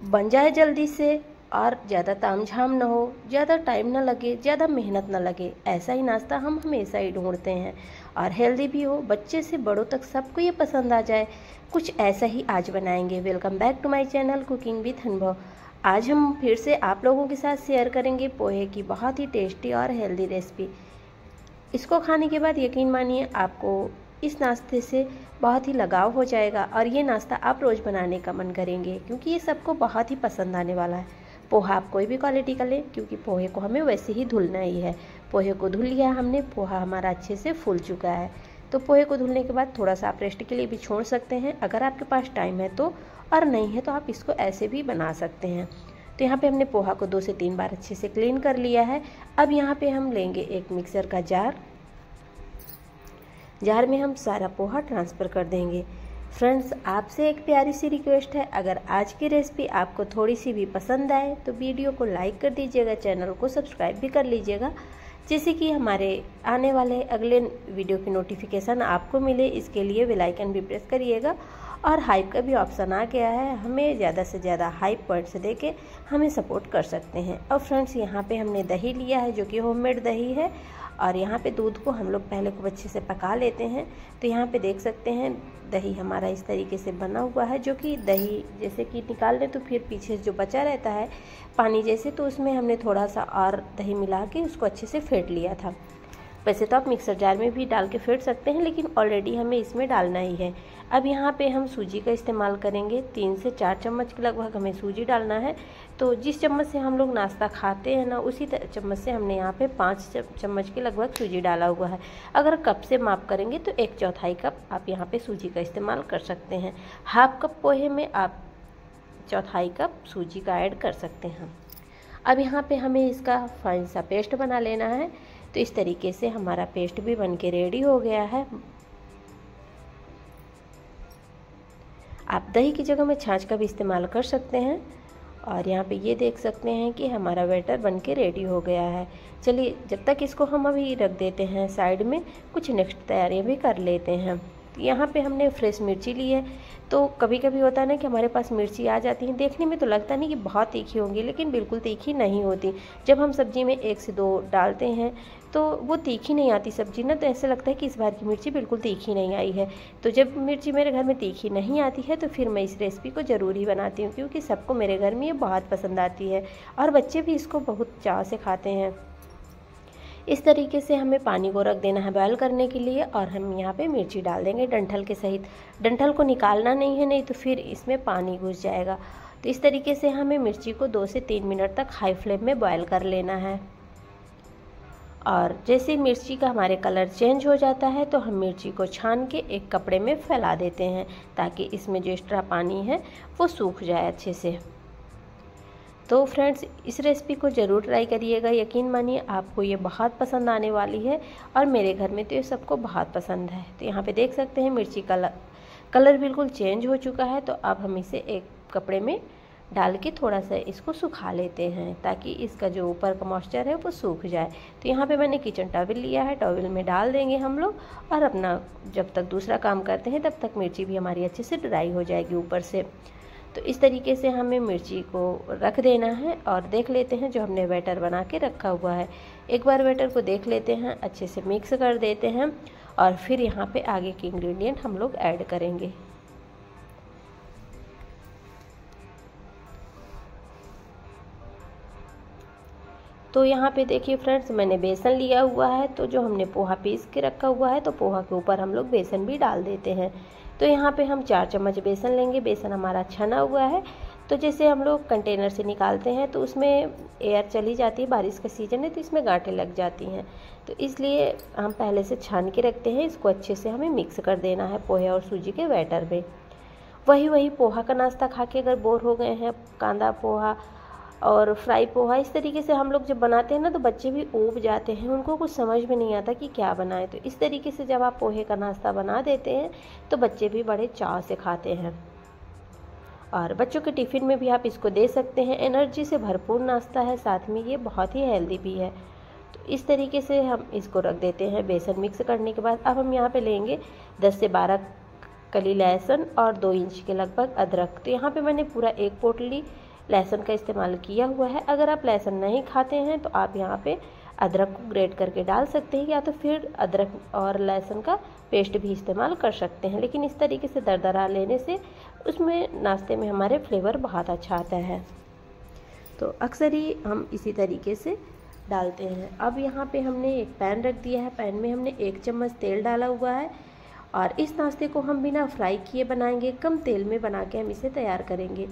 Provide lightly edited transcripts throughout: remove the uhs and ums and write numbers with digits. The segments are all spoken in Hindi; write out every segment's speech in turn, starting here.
बन जाए जल्दी से और ज़्यादा तामझाम ना हो, ज़्यादा टाइम ना लगे, ज़्यादा मेहनत ना लगे, ऐसा ही नाश्ता हम हमेशा ही ढूंढते हैं। और हेल्दी भी हो, बच्चे से बड़ों तक सबको ये पसंद आ जाए, कुछ ऐसा ही आज बनाएंगे। Welcome back to my channel cooking with Anubhav. आज हम फिर से आप लोगों के साथ शेयर करेंगे पोहे की बहुत ही टेस्टी और हेल्दी रेसिपी। इसको खाने के बाद यकीन मानिए आपको इस नाश्ते से बहुत ही लगाव हो जाएगा और ये नाश्ता आप रोज़ बनाने का मन करेंगे, क्योंकि ये सबको बहुत ही पसंद आने वाला है। पोहा आप कोई भी क्वालिटी का लें, क्योंकि पोहे को हमें वैसे ही धुलना ही है। पोहे को धुल लिया हमने, पोहा हमारा अच्छे से फूल चुका है। तो पोहे को धुलने के बाद थोड़ा सा आप रेस्ट के लिए भी छोड़ सकते हैं, अगर आपके पास टाइम है तो, और नहीं है तो आप इसको ऐसे भी बना सकते हैं। तो यहाँ पे हमने पोहा को 2 से 3 बार अच्छे से क्लीन कर लिया है। अब यहाँ पे हम लेंगे एक मिक्सर का जार में हम सारा पोहा ट्रांसफ़र कर देंगे। फ्रेंड्स, आपसे एक प्यारी सी रिक्वेस्ट है, अगर आज की रेसिपी आपको थोड़ी सी भी पसंद आए तो वीडियो को लाइक कर दीजिएगा, चैनल को सब्सक्राइब भी कर लीजिएगा, जिससे कि हमारे आने वाले अगले वीडियो की नोटिफिकेशन आपको मिले। इसके लिए बेल आइकन भी प्रेस करिएगा। और हाइप का भी ऑप्शन आ गया है, हमें ज़्यादा से ज़्यादा हाइप पॉइंट्स देके हमें सपोर्ट कर सकते हैं। अब फ्रेंड्स, यहाँ पे हमने दही लिया है जो कि होममेड दही है, और यहाँ पे दूध को हम लोग पहले खूब अच्छे से पका लेते हैं। तो यहाँ पे देख सकते हैं दही हमारा इस तरीके से बना हुआ है, जो कि दही जैसे कि निकाल लें तो फिर पीछे जो बचा रहता है पानी जैसे, तो उसमें हमने थोड़ा सा और दही मिला के उसको अच्छे से फेंट लिया था। वैसे तो आप मिक्सर जार में भी डाल के फेंट सकते हैं, लेकिन ऑलरेडी हमें इसमें डालना ही है। अब यहाँ पे हम सूजी का इस्तेमाल करेंगे। 3 से 4 चम्मच के लगभग हमें सूजी डालना है। तो जिस चम्मच से हम लोग नाश्ता खाते हैं ना, उसी चम्मच से हमने यहाँ पे 5 चम्मच के लगभग सूजी डाला हुआ है। अगर कप से माप करेंगे तो 1/4 कप आप यहाँ पे सूजी का इस्तेमाल कर सकते हैं। हाफ कप पोहे में आप 1/4 कप सूजी का ऐड कर सकते हैं। अब यहाँ पे हमें इसका फाइन सा पेस्ट बना लेना है। तो इस तरीके से हमारा पेस्ट भी बन के रेडी हो गया है। आप दही की जगह में छाछ का भी इस्तेमाल कर सकते हैं। और यहाँ पे ये देख सकते हैं कि हमारा बैटर बन के रेडी हो गया है। चलिए, जब तक इसको हम अभी रख देते हैं साइड में, कुछ नेक्स्ट तैयारियाँ भी कर लेते हैं। यहाँ पे हमने फ्रेश मिर्ची ली है। तो कभी कभी होता है ना कि हमारे पास मिर्ची आ जाती है, देखने में तो लगता नहीं कि बहुत तीखी होंगी, लेकिन बिल्कुल तीखी नहीं होती। जब हम सब्जी में 1 से 2 डालते हैं तो वो तीखी नहीं आती सब्जी ना, तो ऐसे लगता है कि इस बार की मिर्ची बिल्कुल तीखी नहीं आई है। तो जब मिर्ची मेरे घर में तीखी नहीं आती है तो फिर मैं इस रेसिपी को ज़रूर ही बनाती हूँ, क्योंकि सबको मेरे घर में ये बहुत पसंद आती है और बच्चे भी इसको बहुत चाव से खाते हैं। इस तरीके से हमें पानी को रख देना है बॉयल करने के लिए, और हम यहाँ पे मिर्ची डाल देंगे डंठल के सहित। डंठल को निकालना नहीं है, नहीं तो फिर इसमें पानी घुस जाएगा। तो इस तरीके से हमें मिर्ची को 2 से 3 मिनट तक हाई फ्लेम में बॉयल कर लेना है। और जैसे मिर्ची का हमारे कलर चेंज हो जाता है तो हम मिर्ची को छान के एक कपड़े में फैला देते हैं, ताकि इसमें जो एक्स्ट्रा पानी है वो सूख जाए अच्छे से। तो फ्रेंड्स, इस रेसिपी को ज़रूर ट्राई करिएगा, यकीन मानिए आपको ये बहुत पसंद आने वाली है, और मेरे घर में तो ये सबको बहुत पसंद है। तो यहाँ पे देख सकते हैं मिर्ची का कलर बिल्कुल चेंज हो चुका है। तो अब हम इसे एक कपड़े में डाल के थोड़ा सा इसको सुखा लेते हैं, ताकि इसका जो ऊपर का मॉइस्चर है वो सूख जाए। तो यहाँ पे मैंने किचन टॉवल लिया है, टॉवल में डाल देंगे हम लोग, और अपना जब तक दूसरा काम करते हैं तब तक मिर्ची भी हमारी अच्छे से ड्राई हो जाएगी ऊपर से। तो इस तरीके से हमें मिर्ची को रख देना है, और देख लेते हैं जो हमने बैटर बना के रखा हुआ है। एक बार बैटर को देख लेते हैं, अच्छे से मिक्स कर देते हैं, और फिर यहाँ पे आगे के इंग्रेडिएंट हम लोग ऐड करेंगे। तो यहाँ पे देखिए फ्रेंड्स, मैंने बेसन लिया हुआ है। तो जो हमने पोहा पीस के रखा हुआ है, तो पोहा के ऊपर हम लोग बेसन भी डाल देते हैं। तो यहाँ पे हम 4 चम्मच बेसन लेंगे। बेसन हमारा छना हुआ है। तो जैसे हम लोग कंटेनर से निकालते हैं तो उसमें एयर चली जाती है, बारिश का सीज़न है तो इसमें गांठें लग जाती हैं, तो इसलिए हम पहले से छान के रखते हैं। इसको अच्छे से हमें मिक्स कर देना है पोहे और सूजी के बैटर में। वही पोहा का नाश्ता खा के अगर बोर हो गए हैं, कांदा पोहा और फ्राई पोहा इस तरीके से हम लोग जब बनाते हैं ना, तो बच्चे भी ऊब जाते हैं, उनको कुछ समझ में नहीं आता कि क्या बनाएं। तो इस तरीके से जब आप पोहे का नाश्ता बना देते हैं तो बच्चे भी बड़े चाव से खाते हैं, और बच्चों के टिफ़िन में भी आप इसको दे सकते हैं। एनर्जी से भरपूर नाश्ता है, साथ में ये बहुत ही हेल्दी भी है। तो इस तरीके से हम इसको रख देते हैं। बेसन मिक्स करने के बाद अब हम यहाँ पे लेंगे 10 से 12 कली लहसुन और 2 इंच के लगभग अदरक। तो यहाँ पे मैंने पूरा 1 पोटली लहसुन का इस्तेमाल किया हुआ है। अगर आप लहसुन नहीं खाते हैं तो आप यहाँ पे अदरक को ग्रेट करके डाल सकते हैं, या तो फिर अदरक और लहसुन का पेस्ट भी इस्तेमाल कर सकते हैं। लेकिन इस तरीके से दरदरा लेने से उसमें नाश्ते में हमारे फ्लेवर बहुत अच्छा आता है। तो अक्सर ही हम इसी तरीके से डालते हैं। अब यहाँ पे हमने एक पैन रख दिया है, पैन में हमने 1 चम्मच तेल डाला हुआ है और इस नाश्ते को हम बिना फ्राई किए बनाएंगे, कम तेल में बना के हम इसे तैयार करेंगे।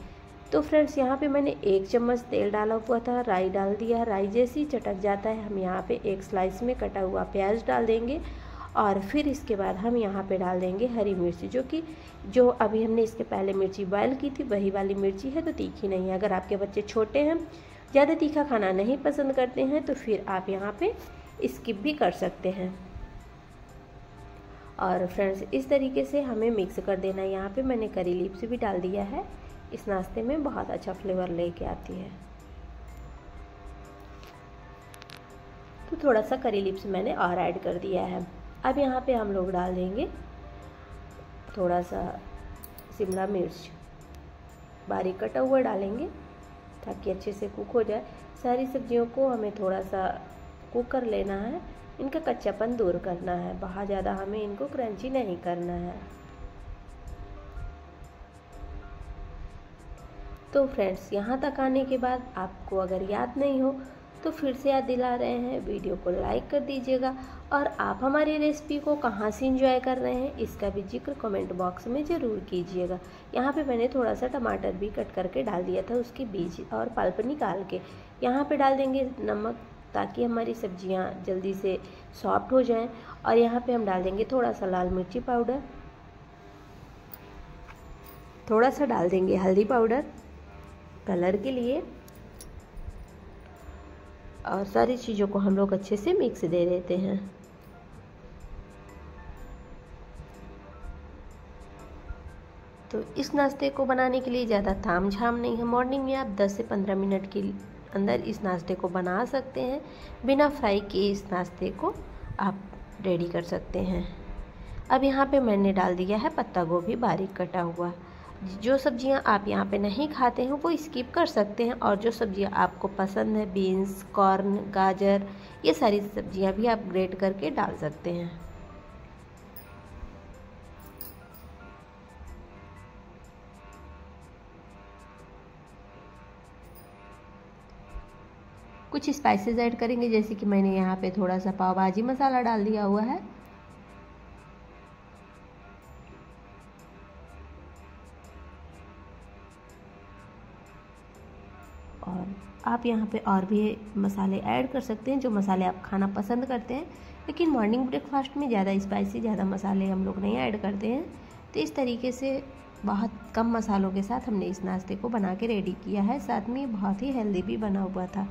तो फ्रेंड्स यहाँ पे मैंने 1 चम्मच तेल डाला हुआ था, राई डाल दिया। राई जैसे ही चटक जाता है हम यहाँ पे 1 स्लाइस में कटा हुआ प्याज डाल देंगे और फिर इसके बाद हम यहाँ पे डाल देंगे हरी मिर्ची, जो अभी हमने इसके पहले मिर्ची बॉयल की थी वही वाली मिर्ची है, तो तीखी नहीं है। अगर आपके बच्चे छोटे हैं, ज़्यादा तीखा खाना नहीं पसंद करते हैं, तो फिर आप यहाँ पे स्किप भी कर सकते हैं। और फ्रेंड्स इस तरीके से हमें मिक्स कर देना है। यहाँ पे मैंने करी लीव्स भी डाल दिया है, इस नाश्ते में बहुत अच्छा फ्लेवर लेके आती है। तो थोड़ा सा करी लीव्स मैंने और ऐड कर दिया है। अब यहाँ पे हम लोग डाल देंगे थोड़ा सा शिमला मिर्च, बारीक कटा हुआ डालेंगे ताकि अच्छे से कुक हो जाए। सारी सब्जियों को हमें थोड़ा सा कुक कर लेना है, इनका कच्चापन दूर करना है, बहुत ज़्यादा हमें इनको क्रंची नहीं करना है। तो फ्रेंड्स यहाँ तक आने के बाद आपको अगर याद नहीं हो तो फिर से याद दिला रहे हैं, वीडियो को लाइक कर दीजिएगा और आप हमारी रेसिपी को कहाँ से एंजॉय कर रहे हैं इसका भी जिक्र कमेंट बॉक्स में ज़रूर कीजिएगा। यहाँ पे मैंने थोड़ा सा टमाटर भी कट करके डाल दिया था, उसके बीज और पल्प निकाल के। यहाँ पे डाल देंगे नमक ताकि हमारी सब्जियाँ जल्दी से सॉफ्ट हो जाएं। और यहाँ पे हम डाल देंगे थोड़ा सा लाल मिर्ची पाउडर, थोड़ा सा डाल देंगे हल्दी पाउडर कलर के लिए, और सारी चीज़ों को हम लोग अच्छे से मिक्स दे देते हैं। तो इस नाश्ते को बनाने के लिए ज़्यादा ताम झाम नहीं है। मॉर्निंग में आप 10 से 15 मिनट के अंदर इस नाश्ते को बना सकते हैं। बिना फ्राई किए इस नाश्ते को आप रेडी कर सकते हैं। अब यहाँ पे मैंने डाल दिया है पत्ता गोभी बारीक कटा हुआ। जो सब्जियां आप यहाँ पे नहीं खाते हैं वो स्किप कर सकते हैं, और जो सब्जियां आपको पसंद है बीन्स, कॉर्न, गाजर, ये सारी सब्जियां भी आप ग्रेट करके डाल सकते हैं। कुछ स्पाइसेस ऐड करेंगे, जैसे कि मैंने यहाँ पे थोड़ा सा पाव भाजी मसाला डाल दिया हुआ है, और आप यहाँ पे और भी मसाले ऐड कर सकते हैं जो मसाले आप खाना पसंद करते हैं। लेकिन मॉर्निंग ब्रेकफास्ट में ज़्यादा स्पाइसी, ज़्यादा मसाले हम लोग नहीं ऐड करते हैं। तो इस तरीके से बहुत कम मसालों के साथ हमने इस नाश्ते को बना के रेडी किया है। साथ में बहुत ही हेल्दी भी बना हुआ था।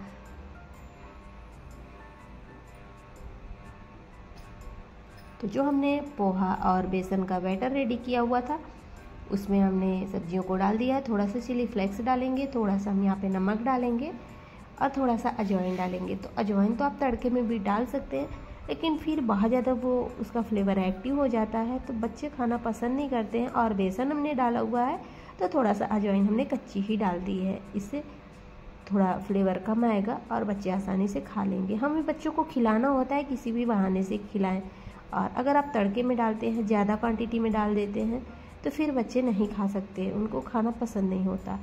तो जो हमने पोहा और बेसन का बैटर रेडी किया हुआ था उसमें हमने सब्जियों को डाल दिया है। थोड़ा सा चिली फ्लेक्स डालेंगे, थोड़ा सा हम यहाँ पे नमक डालेंगे और थोड़ा सा अजवाइन डालेंगे। तो अजवाइन तो आप तड़के में भी डाल सकते हैं, लेकिन फिर बहुत ज़्यादा वो उसका फ्लेवर एक्टिव हो जाता है तो बच्चे खाना पसंद नहीं करते हैं। और बेसन हमने डाला हुआ है तो थोड़ा सा अजवाइन हमने कच्ची ही डाल दी है, इससे थोड़ा फ्लेवर कम आएगा और बच्चे आसानी से खा लेंगे। हमें बच्चों को खिलाना होता है, किसी भी बहाने से खिलाएं। और अगर आप तड़के में डालते हैं, ज़्यादा क्वांटिटी में डाल देते हैं तो फिर बच्चे नहीं खा सकते, उनको खाना पसंद नहीं होता।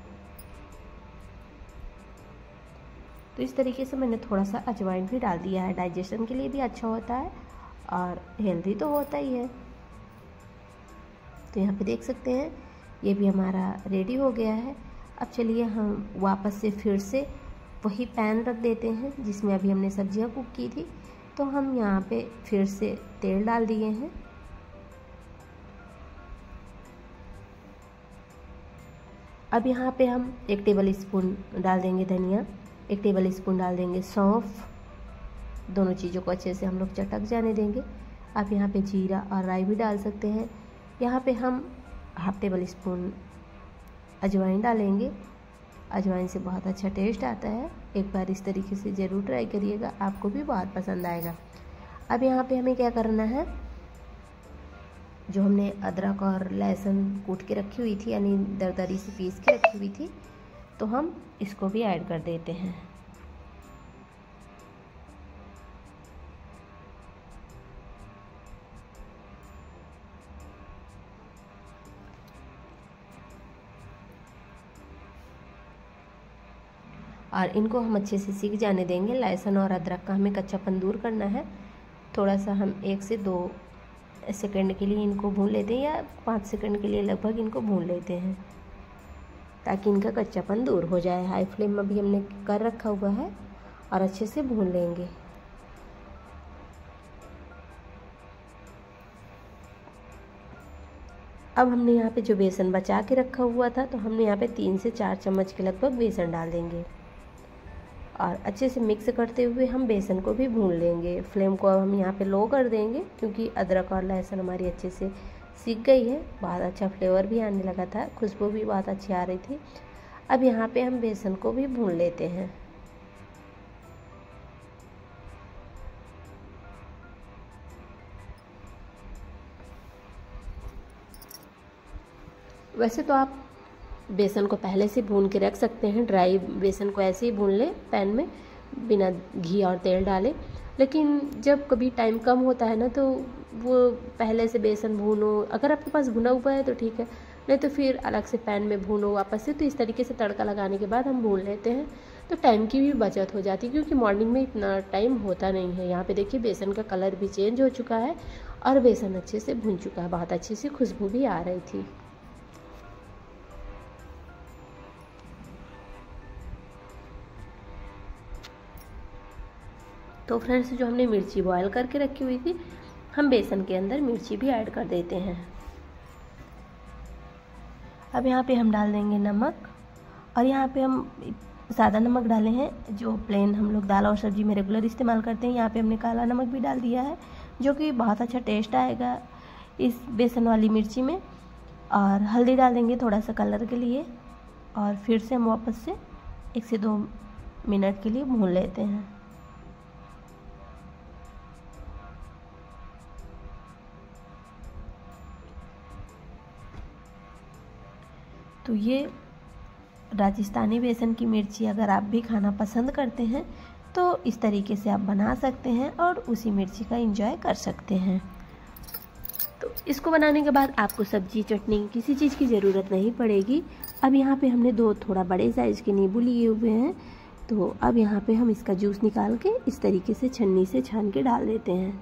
तो इस तरीके से मैंने थोड़ा सा अजवाइन भी डाल दिया है, डाइजेशन के लिए भी अच्छा होता है और हेल्दी तो होता ही है। तो यहाँ पे देख सकते हैं ये भी हमारा रेडी हो गया है। अब चलिए हम वापस से फिर से वही पैन रख देते हैं जिसमें अभी हमने सब्जियां कुक की थी। तो हम यहाँ पे फिर से तेल डाल दिए हैं। अब यहाँ पे हम 1 टेबल स्पून डाल देंगे धनिया, 1 टेबल स्पून डाल देंगे सौंफ। दोनों चीज़ों को अच्छे से हम लोग चटक जाने देंगे। आप यहाँ पे जीरा और राई भी डाल सकते हैं। यहाँ पे हम 1/2 टेबल स्पून अजवाइन डालेंगे। अजवाइन से बहुत अच्छा टेस्ट आता है, एक बार इस तरीके से ज़रूर ट्राई करिएगा, आपको भी बहुत पसंद आएगा। अब यहाँ पे हमें क्या करना है, जो हमने अदरक और लहसुन कूट के रखी हुई थी, यानी दरदरी से पीस के रखी हुई थी, तो हम इसको भी ऐड कर देते हैं। और इनको हम अच्छे से सीख जाने देंगे। लहसुन और अदरक का हमें कच्चापन दूर करना है। थोड़ा सा हम 1 से 2 सेकंड के लिए इनको भून लेते हैं, या 5 सेकंड के लिए लगभग इनको भून लेते हैं, ताकि इनका कच्चापन दूर हो जाए। हाई फ्लेम में भी हमने कर रखा हुआ है और अच्छे से भून लेंगे। अब हमने यहाँ पे जो बेसन बचा के रखा हुआ था, तो हमने यहाँ पे 3 से 4 चम्मच के लगभग बेसन डाल देंगे और अच्छे से मिक्स करते हुए हम बेसन को भी भून लेंगे। फ्लेम को अब हम यहाँ पे लो कर देंगे, क्योंकि अदरक और लहसुन हमारी अच्छे से सीख गई है। बहुत अच्छा फ्लेवर भी आने लगा था, खुशबू भी बहुत अच्छी आ रही थी। अब यहाँ पे हम बेसन को भी भून लेते हैं। वैसे तो आप बेसन को पहले से भून के रख सकते हैं, ड्राई बेसन को ऐसे ही भून लें पैन में बिना घी और तेल डाले। लेकिन जब कभी टाइम कम होता है ना, तो वो पहले से बेसन भूनो। अगर आपके पास भुना हुआ है तो ठीक है, नहीं तो फिर अलग से पैन में भूनो वापस से। तो इस तरीके से तड़का लगाने के बाद हम भून लेते हैं, तो टाइम की भी बचत हो जाती है, क्योंकि मॉर्निंग में इतना टाइम होता नहीं है। यहाँ पे देखिए बेसन का कलर भी चेंज हो चुका है और बेसन अच्छे से भून चुका है। बहुत अच्छी सी खुशबू भी आ रही थी। तो फ्रेंड्स, जो हमने मिर्ची बॉयल करके रखी हुई थी, हम बेसन के अंदर मिर्ची भी ऐड कर देते हैं। अब यहाँ पे हम डाल देंगे नमक, और यहाँ पे हम सादा नमक डाले हैं, जो प्लेन हम लोग दाल और सब्जी में रेगुलर इस्तेमाल करते हैं। यहाँ पे हमने काला नमक भी डाल दिया है, जो कि बहुत अच्छा टेस्ट आएगा इस बेसन वाली मिर्ची में। और हल्दी डाल देंगे थोड़ा सा कलर के लिए, और फिर से हम वापस से 1 से 2 मिनट के लिए भून लेते हैं। तो ये राजस्थानी बेसन की मिर्ची अगर आप भी खाना पसंद करते हैं, तो इस तरीके से आप बना सकते हैं और उसी मिर्ची का एंजॉय कर सकते हैं। तो इसको बनाने के बाद आपको सब्जी चटनी किसी चीज़ की ज़रूरत नहीं पड़ेगी। अब यहाँ पे हमने 2 थोड़ा बड़े साइज़ के नींबू लिए हुए हैं, तो अब यहाँ पे हम इसका जूस निकाल के इस तरीके से छन्नी से छान के डाल देते हैं।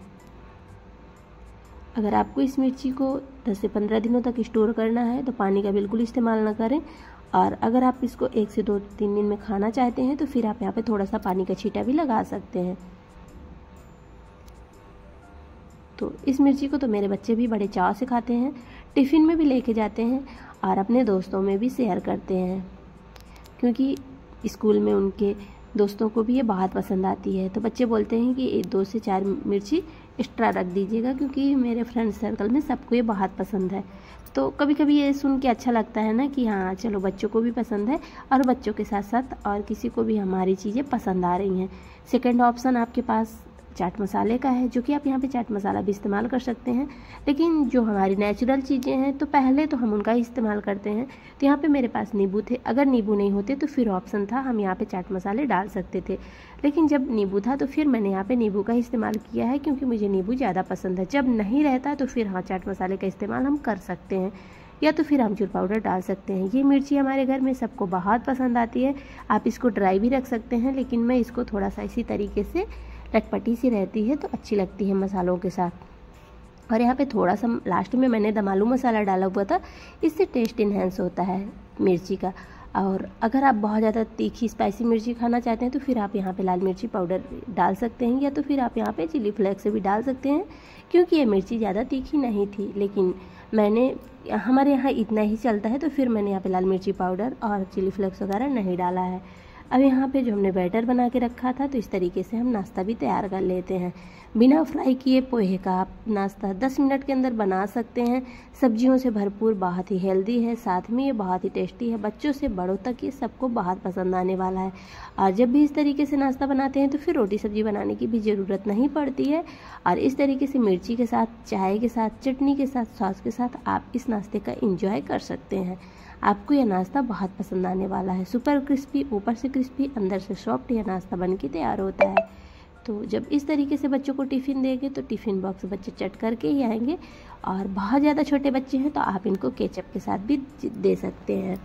अगर आपको इस मिर्ची को 10 से 15 दिनों तक स्टोर करना है, तो पानी का बिल्कुल इस्तेमाल ना करें। और अगर आप इसको 1 से 2-3 दिन में खाना चाहते हैं, तो फिर आप यहाँ पे थोड़ा सा पानी का छींटा भी लगा सकते हैं। तो इस मिर्ची को तो मेरे बच्चे भी बड़े चाव से खाते हैं, टिफ़िन में भी लेके जाते हैं और अपने दोस्तों में भी शेयर करते हैं, क्योंकि स्कूल में उनके दोस्तों को भी ये बहुत पसंद आती है। तो बच्चे बोलते हैं कि 2 से 4 मिर्ची एक्स्ट्रा रख दीजिएगा, क्योंकि मेरे फ्रेंड सर्कल में सबको ये बहुत पसंद है। तो कभी कभी ये सुन के अच्छा लगता है ना, कि हाँ चलो बच्चों को भी पसंद है, और बच्चों के साथ साथ और किसी को भी हमारी चीज़ें पसंद आ रही हैं। सेकंड ऑप्शन आपके पास चाट मसाले का है, जो कि आप यहाँ पे चाट मसाला भी इस्तेमाल कर सकते हैं। लेकिन जो हमारी नेचुरल चीज़ें हैं, तो पहले तो हम उनका ही इस्तेमाल करते हैं। तो यहाँ पे मेरे पास नींबू थे, अगर नींबू नहीं होते तो फिर ऑप्शन था हम यहाँ पे चाट मसाले डाल सकते थे। लेकिन जब नींबू था तो फिर मैंने यहाँ पे नींबू का ही इस्तेमाल किया है, क्योंकि मुझे नींबू ज़्यादा पसंद है। जब नहीं रहता तो फिर हाँ, चाट मसाले का इस्तेमाल हम कर सकते हैं, या तो फिर आमचूर पाउडर डाल सकते हैं। ये मिर्ची हमारे घर में सबको बहुत पसंद आती है। आप इसको ड्राई भी रख सकते हैं, लेकिन मैं इसको थोड़ा सा इसी तरीके से लटपटी सी रहती है, तो अच्छी लगती है मसालों के साथ। और यहाँ पे थोड़ा सा लास्ट में मैंने दम आलू मसाला डाला हुआ था, इससे टेस्ट इन्हेंस होता है मिर्ची का। और अगर आप बहुत ज़्यादा तीखी स्पाइसी मिर्ची खाना चाहते हैं, तो फिर आप यहाँ पे लाल मिर्ची पाउडर डाल सकते हैं, या तो फिर आप यहाँ पे चिली फ्लेक्स भी डाल सकते हैं, क्योंकि ये मिर्ची ज़्यादा तीखी नहीं थी। लेकिन हमारे यहाँ इतना ही चलता है, तो फिर मैंने यहाँ पे लाल मिर्ची पाउडर और चिली फ्लेक्स वगैरह नहीं डाला है। अब यहाँ पे जो हमने बैटर बना के रखा था, तो इस तरीके से हम नाश्ता भी तैयार कर लेते हैं। बिना फ्राई किए पोहे का आप नाश्ता 10 मिनट के अंदर बना सकते हैं। सब्जियों से भरपूर, बहुत ही हेल्दी है, साथ में ये बहुत ही टेस्टी है। बच्चों से बड़ों तक ये सबको बहुत पसंद आने वाला है। और जब भी इस तरीके से नाश्ता बनाते हैं, तो फिर रोटी सब्जी बनाने की भी ज़रूरत नहीं पड़ती है। और इस तरीके से मिर्ची के साथ, चाय के साथ, चटनी के साथ, सॉस के साथ आप इस नाश्ते का इंजॉय कर सकते हैं। आपको यह नाश्ता बहुत पसंद आने वाला है। सुपर क्रिस्पी, ऊपर से क्रिस्पी, अंदर से सॉफ्ट यह नाश्ता बन के तैयार होता है। तो जब इस तरीके से बच्चों को टिफ़िन देंगे तो टिफ़िन बॉक्स बच्चे चट करके ही आएंगे। और बहुत ज़्यादा छोटे बच्चे हैं तो आप इनको केचप के साथ भी दे सकते हैं।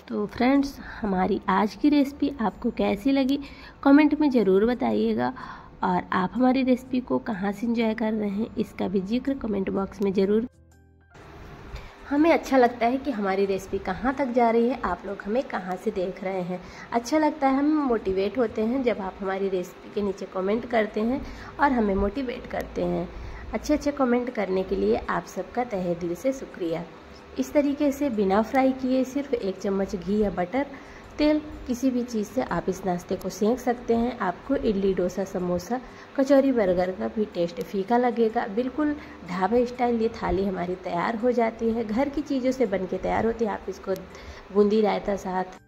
तो फ्रेंड्स, हमारी आज की रेसिपी आपको कैसी लगी कमेंट में ज़रूर बताइएगा। और आप हमारी रेसिपी को कहाँ से एंजॉय कर रहे हैं इसका भी जिक्र कमेंट बॉक्स में ज़रूर। हमें अच्छा लगता है कि हमारी रेसिपी कहाँ तक जा रही है, आप लोग हमें कहाँ से देख रहे हैं। अच्छा लगता है, हम मोटिवेट होते हैं जब आप हमारी रेसिपी के नीचे कमेंट करते हैं और हमें मोटिवेट करते हैं। अच्छे कमेंट करने के लिए आप सबका तहे दिल से शुक्रिया। इस तरीके से बिना फ्राई किए सिर्फ 1 चम्मच घी या बटर, तेल, किसी भी चीज़ से आप इस नाश्ते को सेंक सकते हैं। आपको इडली, डोसा, समोसा, कचौरी, बर्गर का भी टेस्ट फीका लगेगा। बिल्कुल ढाबा स्टाइल ये थाली हमारी तैयार हो जाती है। घर की चीज़ों से बन के तैयार होती है। आप इसको बूंदी रायता साथ,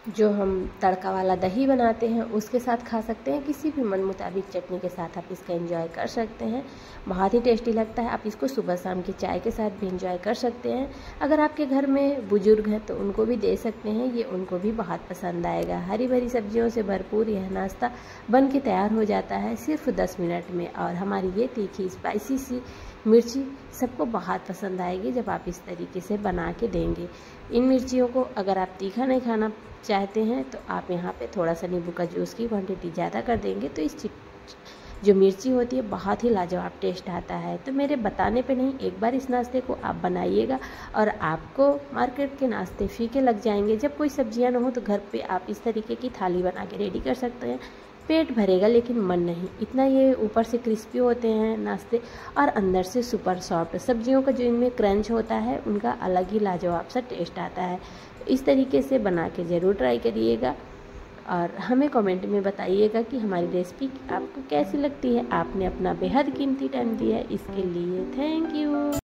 जो हम तड़का वाला दही बनाते हैं उसके साथ खा सकते हैं। किसी भी मन मुताबिक चटनी के साथ आप इसका एंजॉय कर सकते हैं। बहुत ही टेस्टी लगता है। आप इसको सुबह शाम की चाय के साथ भी एंजॉय कर सकते हैं। अगर आपके घर में बुजुर्ग हैं तो उनको भी दे सकते हैं, ये उनको भी बहुत पसंद आएगा। हरी भरी सब्जियों से भरपूर यह नाश्ता बन के तैयार हो जाता है सिर्फ 10 मिनट में। और हमारी ये तीखी स्पाइसी सी मिर्ची सबको बहुत पसंद आएगी जब आप इस तरीके से बना के देंगे। इन मिर्चियों को अगर आप तीखा नहीं खाना चाहते हैं तो आप यहाँ पे थोड़ा सा नींबू का जूस की क्वांटिटी ज़्यादा कर देंगे तो इस जो मिर्ची होती है बहुत ही लाजवाब टेस्ट आता है। तो मेरे बताने पे नहीं, एक बार इस नाश्ते को आप बनाइएगा और आपको मार्केट के नाश्ते फीके लग जाएंगे। जब कोई सब्जियां ना हो तो घर पे आप इस तरीके की थाली बना के रेडी कर सकते हैं। पेट भरेगा लेकिन मन नहीं। इतना ये ऊपर से क्रिस्पी होते हैं नाश्ते और अंदर से सुपर सॉफ्ट। सब्जियों का जो इनमें क्रंच होता है उनका अलग ही लाजवाब सा टेस्ट आता है। इस तरीके से बना के ज़रूर ट्राई करिएगा और हमें कमेंट में बताइएगा कि हमारी रेसिपी आपको कैसी लगती है। आपने अपना बेहद कीमती टाइम दिया है, इसके लिए थैंक यू।